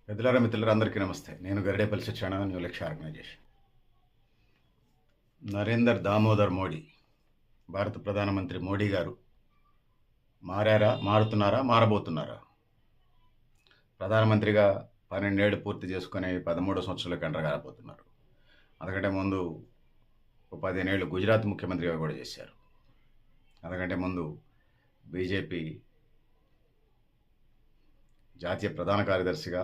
పెద్దలారా మిత్రులారా అందరికీ నమస్తే. నేను గరిడేపల్లి సత్యనారాయణ, న్యూ లక్ష్య ఆర్గనైజేషన్. నరేందర్ దామోదర్ మోడీ, భారత ప్రధానమంత్రి మోడీ గారు మారారా? మారుతున్నారా? మారబోతున్నారా? ప్రధానమంత్రిగా 12 ఏళ్ళు పూర్తి చేసుకొని 13 సంవత్సరాలకు ఎంటర్ కాబోతున్నారు. అంతకంటే ముందు 15 ఏళ్ళు గుజరాత్ ముఖ్యమంత్రిగా కూడా చేశారు. అంతకంటే ముందు బీజేపీ జాతీయ ప్రధాన కార్యదర్శిగా,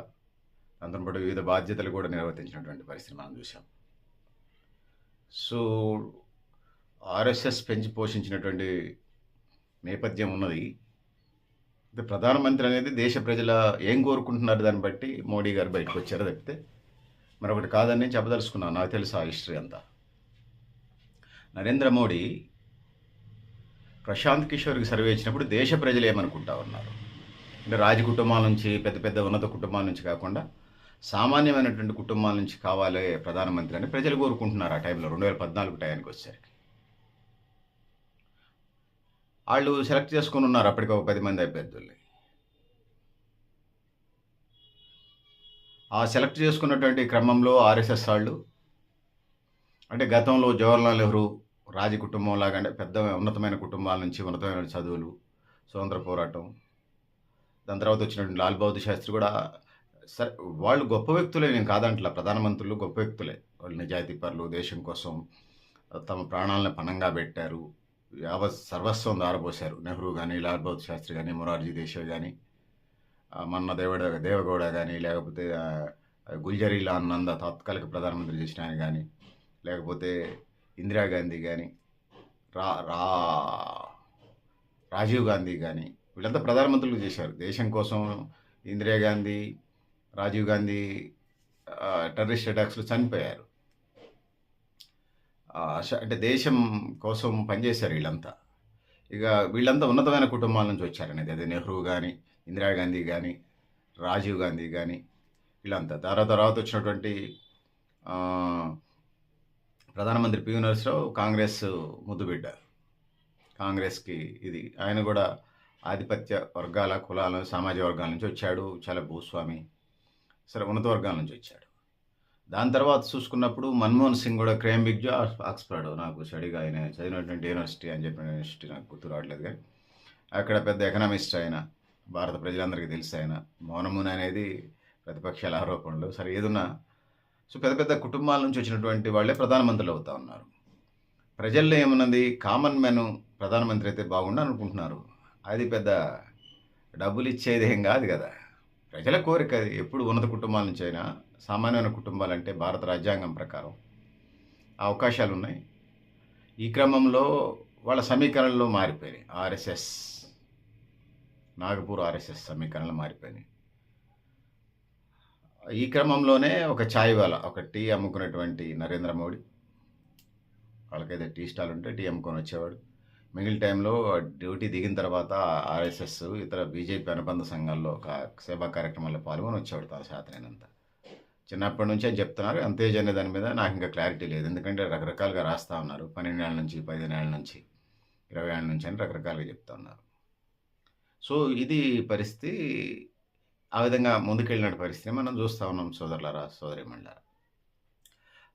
దాంతో పాటు వివిధ బాధ్యతలు కూడా నిర్వర్తించినటువంటి పరిస్థితి మనం చూసాం. సో ఆర్ఎస్ఎస్ పెంచి పోషించినటువంటి నేపథ్యం ఉన్నది. అయితే ప్రధానమంత్రి అనేది దేశ ప్రజల ఏం కోరుకుంటున్నారు దాన్ని బట్టి మోడీ గారు బయటకు వచ్చారో తప్పితే మరొకటి కాదని నేను చెప్పదలుచుకున్నాను. నాకు తెలుసు ఆ హిస్టరీ అంతా. నరేంద్ర మోడీ ప్రశాంత్ కిషోర్కి సర్వే ఇచ్చినప్పుడు దేశ ప్రజలు ఏమనుకుంటా ఉన్నారు అంటే కుటుంబాల నుంచి, పెద్ద పెద్ద ఉన్నత కుటుంబాల నుంచి కాకుండా సామాన్యమైనటువంటి కుటుంబాల నుంచి కావాలి ప్రధానమంత్రి అని ప్రజలు కోరుకుంటున్నారు. ఆ టైంలో 2014 టైంకి వచ్చేసరికి వాళ్ళు సెలెక్ట్ చేసుకుని ఉన్నారు అప్పటికి ఒక 10 మంది అభ్యర్థుల్ని. ఆ సెలెక్ట్ చేసుకున్నటువంటి క్రమంలో ఆర్ఎస్ఎస్ వాళ్ళు అంటే గతంలో జవహర్లాల్ నెహ్రూ కుటుంబం లాగా అంటే పెద్ద ఉన్నతమైన కుటుంబాల నుంచి ఉన్నతమైన చదువులు, స్వతంత్ర పోరాటం, దాని తర్వాత వచ్చినటువంటి లాల్ బహదూర్ శాస్త్రి కూడా వాళ్ళు గొప్ప వ్యక్తులే, నేను కాదంటలా. ప్రధానమంత్రులు గొప్ప వ్యక్తులే. వాళ్ళు నిజాయితీ పరులు, దేశం కోసం తమ ప్రాణాలను పణంగా పెట్టారు, సర్వస్వం దారపోశారు. నెహ్రూ కానీ, లాల్ బహదూర్ శాస్త్రి కానీ, మొరార్జీ దేశాయ్ కానీ, మన్న దేవగౌడ కానీ, లేకపోతే గుల్జరీలాల్ నందా తాత్కాలిక ప్రధానమంత్రి చేసిన ఆయన కానీ, లేకపోతే ఇందిరాగాంధీ కానీ, రా రా రాజీవ్ గాంధీ కానీ, వీళ్ళంతా ప్రధానమంత్రులు చేశారు దేశం కోసం. ఇందిరాగాంధీ, రాజీవ్ గాంధీ టెర్రరిస్ట్ అటాక్స్లో చనిపోయారు. అంటే దేశం కోసం పనిచేశారు వీళ్ళంతా. ఇక వీళ్ళంతా ఉన్నతమైన కుటుంబాల నుంచి వచ్చారనేది. అదే నెహ్రూ కానీ, ఇందిరాగాంధీ కానీ, రాజీవ్ గాంధీ కానీ, వీళ్ళంతా. తర్వాత వచ్చినటువంటి ప్రధానమంత్రి పివి నరసింహరావు కాంగ్రెస్ ముద్దుబిడ్డ. కాంగ్రెస్కి ఇది ఆయన కూడా ఆధిపత్య వర్గాల, కులాల, సామాజిక వర్గాల నుంచి వచ్చాడు. చాలా భూస్వామి, సరే ఉన్నత వర్గాల నుంచి వచ్చాడు. దాని తర్వాత చూసుకున్నప్పుడు మన్మోహన్ సింగ్ కూడా కేంబ్రిడ్జ్, ఆక్స్ఫర్డ్, నాకు స్టడీగా ఆయన చదివినటువంటి యూనివర్సిటీ అని చెప్పిన యూనివర్సిటీ నాకు గుర్తు రావట్లేదు, కానీ అక్కడ పెద్ద ఎకనామిస్ట్ ఆయన. భారత ప్రజలందరికీ తెలుసు ఆయన మౌనమున అనేది ప్రతిపక్షాల ఆరోపణలు. సరే ఏదున్నా, సో పెద్ద పెద్ద కుటుంబాల నుంచి వచ్చినటువంటి వాళ్ళే ప్రధానమంత్రులు అవుతా ఉన్నారు. ప్రజల్లో ఏమున్నది, కామన్ మ్యాన్ ప్రధానమంత్రి అయితే బాగుండు అనుకుంటున్నారు. అది పెద్ద డబ్బులు ఇచ్చేది ఏం కాదు కదా. ప్రజల కోరిక అది. ఎప్పుడు ఉన్నత కుటుంబాల నుంచి అయినా సామాన్యమైన కుటుంబాలంటే భారత రాజ్యాంగం ప్రకారం అవకాశాలు ఉన్నాయి. ఈ క్రమంలో వాళ్ళ సమీకరణలో మారిపోయినాయి. ఆర్ఎస్ఎస్, నాగపూర్ ఆర్ఎస్ఎస్ సమీకరణలు మారిపోయినాయి. ఈ క్రమంలోనే ఒక ఛాయ్ వాలా, ఒక టీ అమ్ముకునేటువంటి నరేంద్ర మోడీ, వాళ్ళకైతే టీ స్టాల్ ఉంటే టీ అమ్ముకొని వచ్చేవాడు. మిగిలిన టైంలో డ్యూటీ దిగిన తర్వాత ఆర్ఎస్ఎస్, ఇతర బీజేపీ అనుబంధ సంఘాల్లో సేవా కార్యక్రమాల్లో పాల్గొని వచ్చేవాడు తన శాతనైనంత. చిన్నప్పటి నుంచి అని చెప్తున్నారు. అంతేజ్ అనే దాని మీద నాకు ఇంకా క్లారిటీ లేదు, ఎందుకంటే రకరకాలుగా రాస్తూ ఉన్నారు. 12 ఏళ్ళ నుంచి, 15 ఏళ్ళ నుంచి, 20 ఏళ్ళ నుంచి అని రకరకాలుగా చెప్తా ఉన్నారు. సో ఇది పరిస్థితి. ఆ విధంగా ముందుకెళ్ళిన పరిస్థితిని మనం చూస్తూ ఉన్నాం సోదరులారా, సోదరిమణులారా.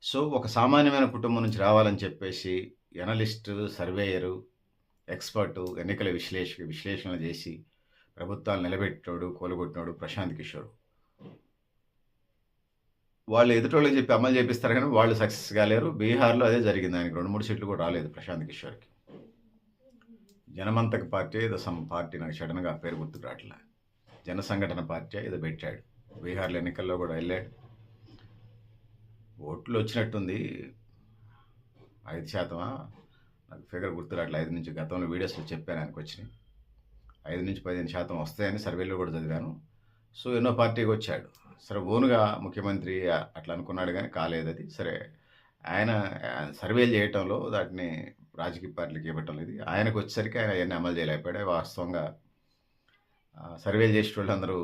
సో ఒక సామాన్యమైన కుటుంబం నుంచి రావాలని చెప్పేసి ఎనలిస్టు, సర్వేయరు, ఎక్స్పర్టు, ఎన్నికల విశ్లేషణ చేసి ప్రభుత్వాలు నిలబెట్టాడు, కూలగొట్టినాడు ప్రశాంత్ కిషోర్. వాళ్ళు ఎదుటోళ్ళకి చెప్పి అమలు చేపిస్తారు, కానీ వాళ్ళు సక్సెస్ కాలేరు. బీహార్లో అదే జరిగింది. ఆయనకి 2-3 సీట్లు కూడా రాలేదు ప్రశాంత్ కిషోర్కి. జనమంతక పార్టీ ఏదో పార్టీ, నాకు సడన్గా పేరు గుర్తుకు రావట్లే, జన సంఘటన పార్టీ ఏదో పెట్టాడు. బీహార్లో ఎన్నికల్లో కూడా వెళ్ళాడు. ఓట్లు వచ్చినట్టుంది 5%, నాకు ఫిగర్ గుర్తు రావట్లేదు. 5 నుంచి, గతంలో వీడియోస్లో చెప్పాను ఆయనకు వచ్చినాయి. 5-15% వస్తాయని సర్వేలో కూడా చదివాను. సో ఎన్నో పార్టీకి వచ్చాడు. సరే ఓనుగా ముఖ్యమంత్రి అట్లా అనుకున్నాడు, కానీ కాలేదు అది. సరే ఆయన సర్వేలు చేయటంలో వాటిని రాజకీయ పార్టీలకు ఇవ్వటం లేదు. ఆయనకు వచ్చేసరికి ఆయన అవన్నీ అమలు చేయలేకపోయాడు. వాస్తవంగా సర్వేలు చేసే వాళ్ళు అందరూ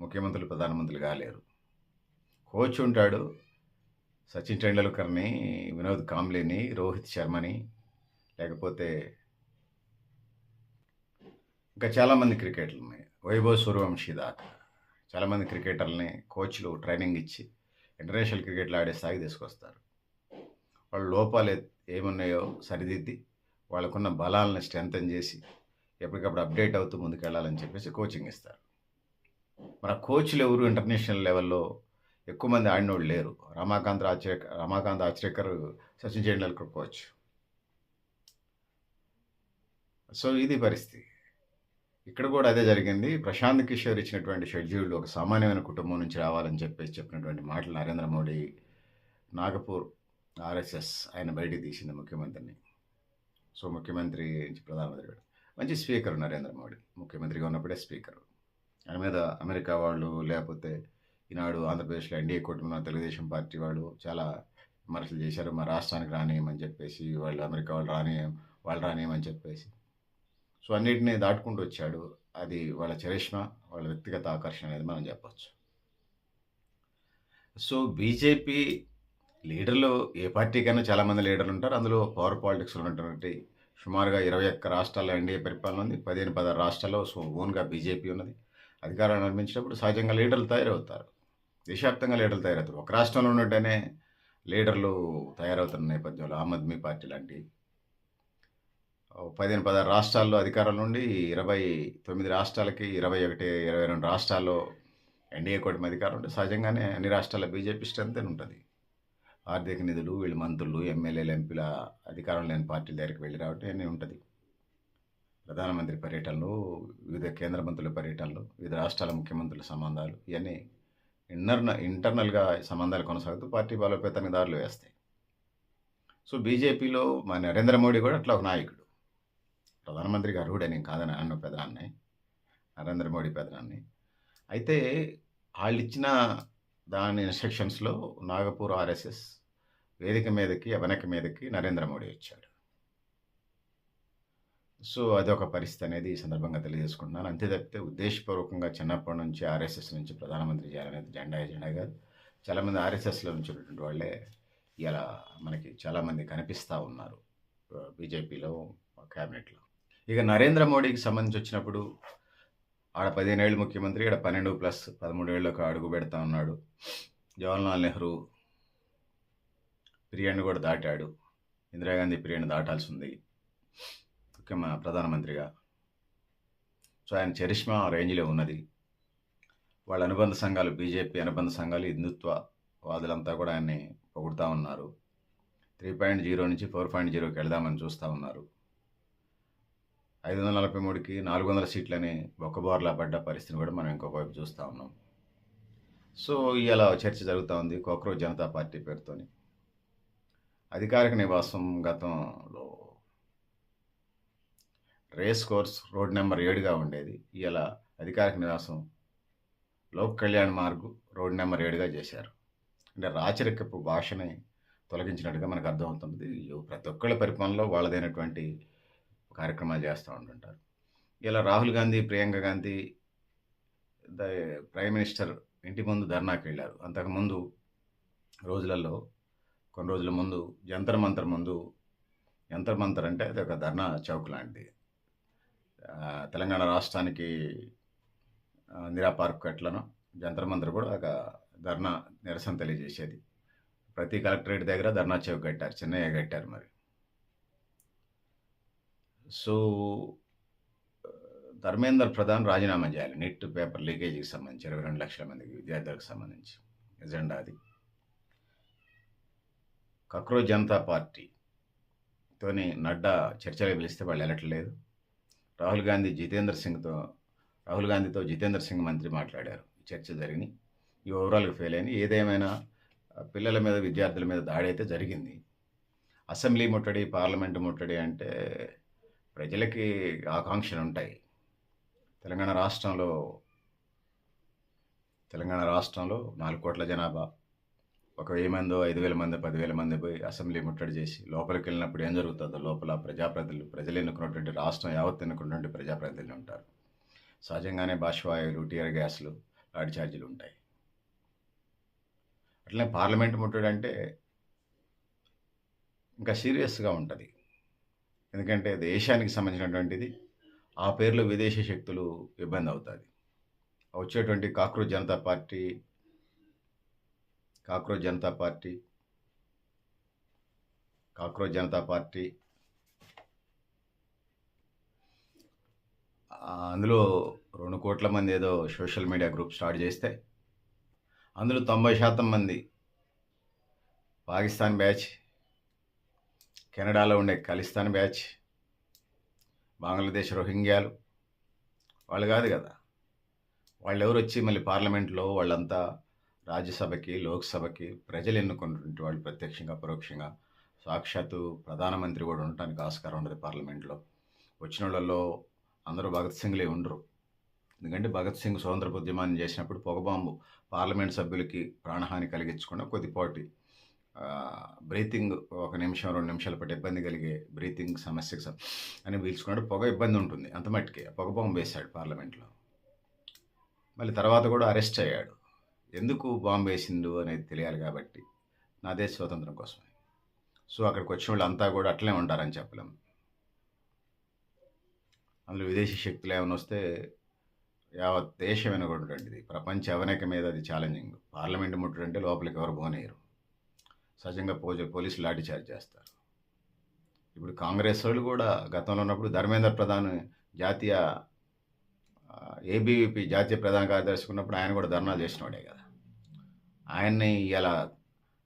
ముఖ్యమంత్రులు, ప్రధానమంత్రులు కాలేరు. కోచ్ ఉంటాడు, సచిన్ టెండూల్కర్ని, వినోద్ కాంబ్లీని, రోహిత్ శర్మని, లేకపోతే ఇంకా చాలామంది క్రికెటర్లు ఉన్నాయి, వైభవ్ సూర్యవంశీ దాకా చాలామంది క్రికెటర్లని కోచ్లు ట్రైనింగ్ ఇచ్చి ఇంటర్నేషనల్ క్రికెట్లో ఆడే స్థాయికి తీసుకొస్తారు. వాళ్ళ లోపాలు ఏమున్నాయో సరిదిద్ది వాళ్ళకున్న బలాలను స్ట్రెంథన్ చేసి ఎప్పటికప్పుడు అప్డేట్ అవుతూ ముందుకెళ్ళాలని చెప్పేసి కోచింగ్ ఇస్తారు. మన కోచ్లు ఎవరు ఇంటర్నేషనల్ లెవెల్లో ఎక్కువ మంది ఆడినోళ్ళు లేరు. రమాకాంత్ ఆచ్రేకర్ సచిన్ టెండూల్కర్ కోచ్. సో ఇది పరిస్థితి. ఇక్కడ కూడా అదే జరిగింది. ప్రశాంత్ కిషోర్ ఇచ్చినటువంటి షెడ్యూల్ ఒక సామాన్యమైన కుటుంబం నుంచి రావాలని చెప్పేసి చెప్పినటువంటి మాటలు నరేంద్ర మోడీ నాగపూర్ ఆర్ఎస్ఎస్ ఆయన బయటికి తీసింది ముఖ్యమంత్రిని. సో ముఖ్యమంత్రి నుంచి ప్రధానమంత్రి మంచి స్పీకర్ నరేంద్ర మోడీ. ముఖ్యమంత్రిగా ఉన్నప్పుడే స్పీకర్. ఆయన మీద అమెరికా వాళ్ళు లేకపోతే ఈనాడు ఆంధ్రప్రదేశ్లో ఎన్డీఏ కూటమిలో తెలుగుదేశం పార్టీ వాళ్ళు చాలా విమర్శలు చేశారు. మా రాష్ట్రానికి రానియమని చెప్పేసి, వాళ్ళు అమెరికా వాళ్ళు రానియమని చెప్పేసి. సో అన్నిటినీ దాటుకుంటూ వచ్చాడు. అది వాళ్ళ చరిష్మా, వాళ్ళ వ్యక్తిగత ఆకర్షణ అనేది మనం చెప్పచ్చు. సో బీజేపీ లీడర్లు ఏ పార్టీకైనా చాలామంది లీడర్లు ఉంటారు. అందులో పవర్ పాలిటిక్స్లో ఉన్నటువంటి సుమారుగా 21 రాష్ట్రాల్లో ఎన్డీఏ పరిపాలన ఉంది. 16 రాష్ట్రాల్లో ఓన్గా బీజేపీ ఉన్నది. అధికారాన్ని నిర్మించినప్పుడు సహజంగా లీడర్లు తయారవుతారు. దేశవ్యాప్తంగా లీడర్లు తయారవుతారు. ఒక రాష్ట్రంలో ఉన్నట్టేనే లీడర్లు తయారవుతున్న నేపథ్యంలో ఆమ్ ఆద్మీ పార్టీ లాంటి 16 రాష్ట్రాల్లో అధికారం నుండి 29 రాష్ట్రాలకి 21, 22 రాష్ట్రాల్లో ఎన్డీఏ కూటమి అధికారం ఉంటే సహజంగానే అన్ని రాష్ట్రాల బీజేపీ స్ట్రెంత్ ఉంటుంది. ఆర్థిక నిధులు, వీళ్ళు మంత్రులు, ఎమ్మెల్యేలు, ఎంపీల అధికారం లేని పార్టీల దగ్గరికి వెళ్ళి రావటం అన్నీ ఉంటుంది. ప్రధానమంత్రి పర్యటనలు, వివిధ కేంద్ర మంత్రుల పర్యటనలు, వివిధ రాష్ట్రాల ముఖ్యమంత్రుల సంబంధాలు, ఇవన్నీ ఇంటర్నల్గా సంబంధాలు కొనసాగుతూ పార్టీ బలోపేతానికి దారులు వేస్తాయి. సో బీజేపీలో మా నరేంద్ర మోడీ కూడా అట్లా ఒక నాయకుడు. ప్రధానమంత్రికి అర్హుడే, నేను కాదని అన్న పెదనాన్ని, నరేంద్ర మోడీ పెదనాన్ని. అయితే వాళ్ళు ఇచ్చిన దాని ఇన్స్ట్రక్షన్స్లో నాగపూర్ ఆర్ఎస్ఎస్ వేదిక మీదకి, వెనక మీదకి నరేంద్ర మోడీ వచ్చాడు. సో అదొక పరిస్థితి అనేది ఈ సందర్భంగా తెలియజేసుకుంటున్నాను. అంతే తప్పితే ఉద్దేశపూర్వకంగా చిన్నప్పటి నుంచి ఆర్ఎస్ఎస్ నుంచి ప్రధానమంత్రి చేయాలనేది ఎజెండా కాదు. చాలామంది ఆర్ఎస్ఎస్లో నుంచి ఉన్నటువంటి వాళ్ళే ఇలా మనకి చాలామంది కనిపిస్తూ ఉన్నారు బీజేపీలో క్యాబినెట్లో. ఇక నరేంద్ర మోడీకి సంబంధించి వచ్చినప్పుడు ఆడ 15 ఏళ్ళు ముఖ్యమంత్రి, ఆడ 12+13 ఏళ్ళకు అడుగు పెడతా ఉన్నాడు. జవహర్లాల్ నెహ్రూ పీరియడ్ని కూడా దాటాడు. ఇందిరాగాంధీ పీరియడ్ని దాటాల్సి ఉంది ప్రధానమంత్రిగా. సో ఆయన చరిష్మా రేంజ్లో ఉన్నది. వాళ్ళ అనుబంధ సంఘాలు, బీజేపీ అనుబంధ సంఘాలు, హిందుత్వవాదులంతా కూడా ఆయన్ని పొగుడుతూ ఉన్నారు. 3.0 నుంచి 4.0కి వెళదామని చూస్తూ ఉన్నారు. 543కి 400 సీట్లని బొక్కబోర్లా పడ్డ పరిస్థితిని కూడా మనం ఇంకొక వైపు చూస్తూ ఉన్నాం. సో ఇలా చర్చ జరుగుతూ ఉంది కాక్రోచ్ జనతా పార్టీ పేరుతోని. అధికారిక నివాసం గతంలో రేస్ కోర్స్ రోడ్ నెంబర్ 7గా ఉండేది. ఇలా అధికారిక నివాసం లోక్ కళ్యాణ్ మార్గ్ రోడ్ నెంబర్ 7గా చేశారు. అంటే రాచరికపు భాషని తొలగించినట్టుగా మనకు అర్థమవుతుంది. ప్రతి ఒక్కళ్ళ పరిపాలనలో వాళ్ళదైనటువంటి కార్యక్రమాలు చేస్తూ ఉంటుంటారు. ఇలా రాహుల్ గాంధీ, ప్రియాంక గాంధీ ప్రైమ్ మినిస్టర్ ఇంటి ముందు ధర్నాకి వెళ్ళారు. అంతకుముందు రోజులలో, కొన్ని రోజుల ముందు జంతర్ మంతర్ ముందు, జంతర్ మంతర్ అంటే అది ఒక ధర్నా చౌక్ లాంటిది. తెలంగాణ రాష్ట్రానికి ఇందిరా పార్క్ ఎట్లనో జంతర్ మంతర్ కూడా ఒక ధర్నా నిరసన తెలియజేసేది. ప్రతి కలెక్టరేట్ దగ్గర ధర్నా చౌక్ కట్టారు, చెన్నయ్య కట్టారు. మరి సో ధర్మేందర్ ప్రధాన్ రాజీనామా చేయాలి నీట్ పేపర్ లీకేజీకి సంబంధించి 22 లక్షల మందికి విద్యార్థులకు సంబంధించి ఎజెండా అది. కాక్రోచ్ జనతా పార్టీతోని నడ్డా చర్చలు పిలిస్తే వాళ్ళు వెళ్ళట్లేదు. రాహుల్ గాంధీతో జితేంద్ర సింగ్ మంత్రి మాట్లాడారు. చర్చ జరిగినాయి. ఈ ఓవరాల్గా ఫెయిల్ అయినాయి. ఏదేమైనా పిల్లల మీద, విద్యార్థుల మీద దాడి అయితే జరిగింది. అసెంబ్లీ ముట్టడి, పార్లమెంటు ముట్టడి అంటే ప్రజలకి ఆకాంక్షలు ఉంటాయి. తెలంగాణ రాష్ట్రంలో 4 కోట్ల జనాభా, 1,000 మందో, 5,000 మంది, 10,000 మంది పోయి అసెంబ్లీ ముట్టడి చేసి లోపలికి వెళ్ళినప్పుడు ఏం జరుగుతుందో, లోపల ప్రజలు ఎన్నుకున్నటువంటి రాష్ట్రం యావత్ ఎన్నుకున్నటువంటి ప్రజాప్రతినిధులు ఉంటారు. సహజంగానే బాష్పవాయువులు, టీయర్ గ్యాస్లు, లాఠీ ఛార్జీలు ఉంటాయి. అట్లనే పార్లమెంట్ ముట్టడి అంటే ఇంకా సీరియస్గా ఉంటుంది. ఎందుకంటే దేశానికి సంబంధించినటువంటిది. ఆ పేర్లో విదేశీ శక్తులు ఇబ్బంది అవుతుంది. వచ్చేటువంటి కాక్రోచ్ జనతా పార్టీ అందులో 2 కోట్ల మంది ఏదో సోషల్ మీడియా గ్రూప్ స్టార్ట్ చేస్తే అందులో 90% మంది పాకిస్తాన్ బ్యాచ్, కెనడాలో ఉండే ఖలిస్తాన్ బ్యాచ్, బంగ్లాదేశ్ రోహింగ్యాలు వాళ్ళు కాదు కదా. వాళ్ళెవరు వచ్చి మళ్ళీ పార్లమెంట్లో వాళ్ళంతా రాజ్యసభకి, లోక్సభకి ప్రజలు ఎన్నుకున్నటువంటి వాళ్ళు ప్రత్యక్షంగా పరోక్షంగా. సాక్షాత్తు ప్రధానమంత్రి కూడా ఉండటానికి ఆస్కారం ఉండదు పార్లమెంట్లో. వచ్చిన వాళ్ళల్లో అందరూ భగత్ సింగ్లే ఉండరు. ఎందుకంటే భగత్ సింగ్ స్వతంత్ర ఉద్యమాన్ని చేసినప్పుడు పొగబాంబు పార్లమెంట్ సభ్యులకి ప్రాణహాని కలిగించకుండా కొద్దిపాటి బ్రీతింగ్ 1 నిమిషం 2 నిమిషాల పాటు ఇబ్బంది కలిగే బ్రీతింగ్ సమస్యకు అని పీల్చుకున్నాడు. పొగ ఇబ్బంది ఉంటుంది అంత మట్టుకే. పొగబాంబు వేశాడు పార్లమెంట్లో. మళ్ళీ తర్వాత కూడా అరెస్ట్ అయ్యాడు. ఎందుకు బాంబు వేసిండు అనేది తెలియాలి కాబట్టి, నా దేశ స్వాతంత్రం కోసమే. సో అక్కడికి వచ్చిన వాళ్ళు అంతా కూడా అట్లనే ఉంటారని చెప్పలేం. అందులో విదేశీ శక్తులు ఏమైనా వస్తే యావత్ దేశం వెనుకొంటుంటిది. ప్రపంచ అవనేక మీద అది ఛాలెంజింగ్. పార్లమెంట్ ముట్టడంటే లోపలికి ఎవరు పోనీయరు. సహజంగా పోలీసులు లాఠీ చార్జ్ చేస్తారు. ఇప్పుడు కాంగ్రెస్ వాళ్ళు కూడా గతంలో ఉన్నప్పుడు ధర్మేంద్ర ప్రధాన్ జాతీయ ఏబీవీపీ జాతీయ ప్రధాన కార్యదర్శి ఉన్నప్పుడు ఆయన కూడా ధర్నాలు చేసినవాడే కదా. ఆయన్ని ఇలా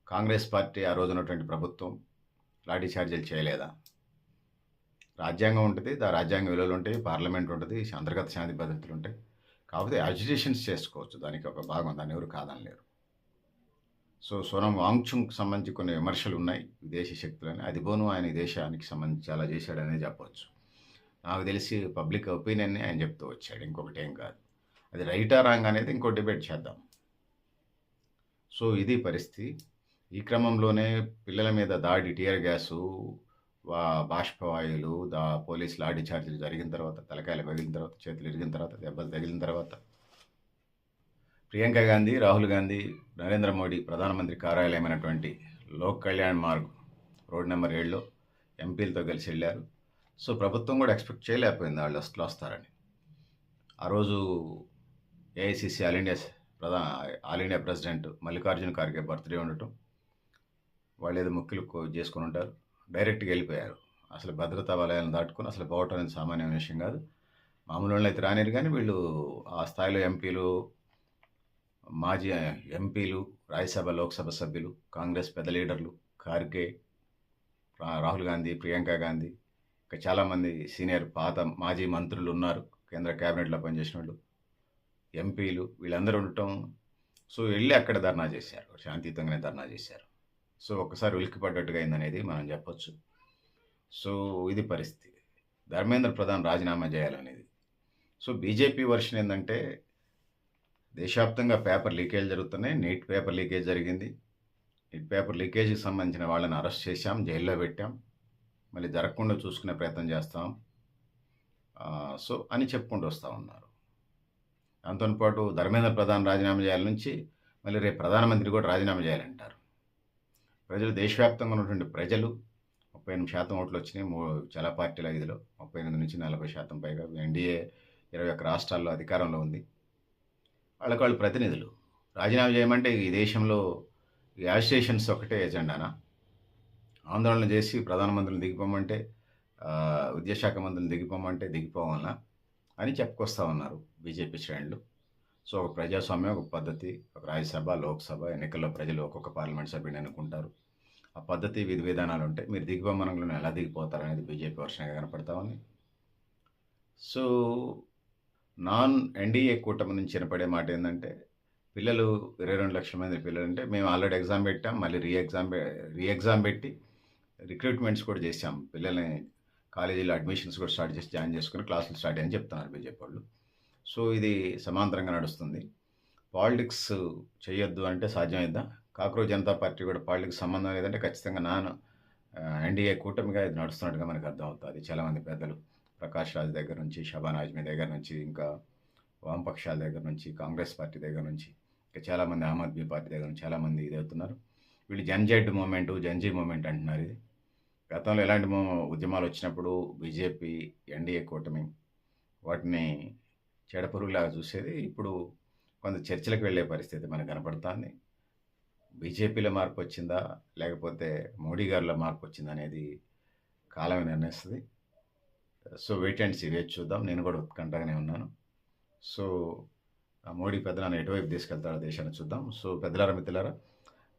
కాంగ్రెస్ పార్టీ ఆ రోజు ఉన్నటువంటి ప్రభుత్వం లాఠీ చార్జీలు చేయలేదా? రాజ్యాంగం ఉంటుంది, రాజ్యాంగ విలువలు ఉంటాయి, పార్లమెంట్ ఉంటుంది, అంతర్గత శాంతి భద్రతలు ఉంటాయి. కాకపోతే అజిటేషన్స్ చేసుకోవచ్చు, దానికి ఒక భాగం, దాన్ని ఎవరు కాదనలేరు. సో సోనం వాంగ్చుంగ్కి సంబంధించి కొన్ని విమర్శలు ఉన్నాయి విదేశీ శక్తులని. అది పోను ఆయన దేశానికి సంబంధించి చాలా చేశాడనే చెప్పవచ్చు. నాకు తెలిసి పబ్లిక్ ఒపీనియన్ని ఆయన చెప్తూ వచ్చాడు, ఇంకొకటి ఏం కాదు. అది రైటా రాంగ్ అనేది ఇంకో డిబేట్ చేద్దాం. సో ఇది పరిస్థితి. ఈ క్రమంలోనే పిల్లల మీద దాడి, టియర్ గ్యాసు, బాష్పవాయువులు, పోలీస్ లాఠీ చార్జీలు జరిగిన తర్వాత, తలకాయలు పగిలిన తర్వాత, చేతులు ఇరిగిన తర్వాత, దెబ్బలు తగిలిన తర్వాత ప్రియాంక గాంధీ, రాహుల్ గాంధీ, నరేంద్ర మోడీ ప్రధానమంత్రి కార్యాలయమైనటువంటి లోక్ కళ్యాణ్ మార్గ్ రోడ్ నెంబర్ 7లో ఎంపీలతో కలిసి వెళ్ళారు. సో ప్రభుత్వం కూడా ఎక్స్పెక్ట్ చేయలేకపోయింది వాళ్ళు అసలు వస్తారని. ఆ రోజు AICC all India president Mallikarjuna Kharge birthday ఉండటం, వాళ్ళు ఏదో ముక్కులు చేసుకుని ఉంటారు, డైరెక్ట్గా వెళ్ళిపోయారు. అసలు భద్రతా వలయాలను దాటుకుని అసలు పోవటం అనేది సామాన్య విషయం కాదు. మామూలు వాళ్ళు అయితే రానిరు, కానీ వీళ్ళు ఆ స్థాయిలో ఎంపీలు, మాజీ ఎంపీలు, రాజ్యసభ లోక్సభ సభ్యులు, కాంగ్రెస్ పెద్ద లీడర్లు, ఖార్గే, రాహుల్ గాంధీ, ప్రియాంక గాంధీ, ఇంకా చాలామంది సీనియర్ మాజీ మంత్రులు ఉన్నారు, కేంద్ర క్యాబినెట్లో పనిచేసిన వాళ్ళు, ఎంపీలు, వీళ్ళందరూ ఉండటం. సో వెళ్ళి అక్కడ ధర్నా చేశారు, శాంతియుతంగానే ధర్నా చేశారు. సో ఒక్కసారి ఉలిక్కిపడ్డట్టుగా అయిందనేది మనం చెప్పొచ్చు. సో ఇది పరిస్థితి. ధర్మేంద్ర ప్రధాన్ రాజీనామా చేయాలనేది. సో బీజేపీ వర్షన్ ఏంటంటే, దేశవ్యాప్తంగా పేపర్ లీకేజ్ జరుగుతున్నాయి. నీట్ పేపర్ లీకేజ్ జరిగింది. నీట్ పేపర్ లీకేజీకి సంబంధించిన వాళ్ళని అరెస్ట్ చేశాం, జైల్లో పెట్టాం, మళ్ళీ జరగకుండా చూసుకునే ప్రయత్నం చేస్తాం సో అని చెప్పుకుంటూ వస్తూ ఉన్నారు. దాంతోపాటు ధర్మేంద్ర ప్రధాన్ రాజీనామా చేయాల నుంచి మళ్ళీ రేపు ప్రధానమంత్రి కూడా రాజీనామా చేయాలంటారు. ప్రజలు, దేశవ్యాప్తంగా ఉన్నటువంటి ప్రజలు 38% ఓట్లు వచ్చినాయి. చాలా పార్టీల 5లో 38 నుంచి 40% పైగా. ఎన్డీఏ 21 రాష్ట్రాల్లో అధికారంలో ఉంది. వాళ్ళు ప్రతినిధులు రాజీనామా చేయమంటే ఈ దేశంలో ఈ యాజిటేషన్స్ ఒకటే ఎజెండానా? ఆందోళన చేసి ప్రధానమంత్రిని దిగిపోమంటే, విద్యాశాఖ మంత్రులు దిగిపోమంటే దిగిపోవాలనా అని చెప్పుకొస్తూ ఉన్నారు బీజేపీ శ్రేణులు. సో ఒక ప్రజాస్వామ్యం, ఒక పద్ధతి, ఒక రాజ్యసభ, లోక్సభ ఎన్నికల్లో ప్రజలు ఒక్కొక్క పార్లమెంట్ సభ్యుని ఎన్నుకుంటారు. ఆ పద్ధతి, విధి విధానాలు ఉంటాయి. మీరు దిగ్బంధనంలో ఎలా దిగిపోతారు అనేది బీజేపీ వర్షంగా కనపడతా ఉంది. సో నాన్ ఎన్డీఏ కూటమి నుంచి వినపడే మాట ఏంటంటే, పిల్లలు 22 లక్షల మంది పిల్లలు అంటే, మేము ఆల్రెడీ ఎగ్జామ్ పెట్టాం, మళ్ళీ రీ ఎగ్జామ్ పెట్టి రిక్రూట్మెంట్స్ కూడా చేసాం, పిల్లల్ని కాలేజీలో అడ్మిషన్స్ కూడా స్టార్ట్ చేసి జాయిన్ చేసుకుని క్లాసులు స్టార్ట్ అయ్యని చెప్తున్నారు బీజేపీ వాళ్ళు. సో ఇది సమాంతరంగా నడుస్తుంది. పాలిటిక్స్ చేయొద్దు అంటే సాధ్యమైద్దా? కాక్రోచ్ జనతా పార్టీ కూడా పాలిటిక్స్ సంబంధం లేదంటే ఖచ్చితంగా ఎన్డీఏ కూటమిగా ఇది నడుస్తున్నట్టుగా మనకు అర్థమవుతుంది. చాలామంది పెద్దలు, ప్రకాష్ రాజ్ దగ్గర నుంచి, షబానా ఆజ్మీ దగ్గర నుంచి, ఇంకా వామపక్షాల దగ్గర నుంచి, కాంగ్రెస్ పార్టీ దగ్గర నుంచి, ఇంకా చాలామంది ఆమ్ ఆద్మీ పార్టీ దగ్గర నుంచి చాలామంది ఇది అవుతున్నారు. వీళ్ళు జన్జెడ్ మూమెంట్, జంజీ మూమెంట్ అంటున్నారు. ఇది గతంలో ఎలాంటి ఉద్యమాలు వచ్చినప్పుడు బీజేపీ, ఎన్డీఏ కూటమి వాటిని చెడపురుగులాగా చూసేది. ఇప్పుడు కొంత చర్చలకు వెళ్ళే పరిస్థితి మనకు కనపడుతోంది. బీజేపీలో మార్పొచ్చిందా? లేకపోతే మోడీ గారిలో మార్పొచ్చిందా? అనేది కాలమే నిర్ణయిస్తది. సో, వెయిట్ అండ్ సీ వేచి చూద్దాం. నేను కూడా ఉత్కంఠగానే ఉన్నాను. సో, ఆ మోడీ పెద్దనాన్న ఎటువైపు తీసుకెళ్తాడో దేశాన్ని చూద్దాం. సో, పెద్దలారా, మిత్రులారా,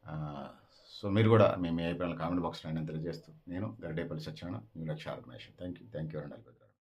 ఆహ్, సో, మీరు కూడా మీ అభిప్రాయాలను కామెంట్ బాక్స్‌లో అయినా తెలియజేస్తూ నేను Garidepalli Satyanarayana, new Lakshya organisation. Thank you. Thank you అండి.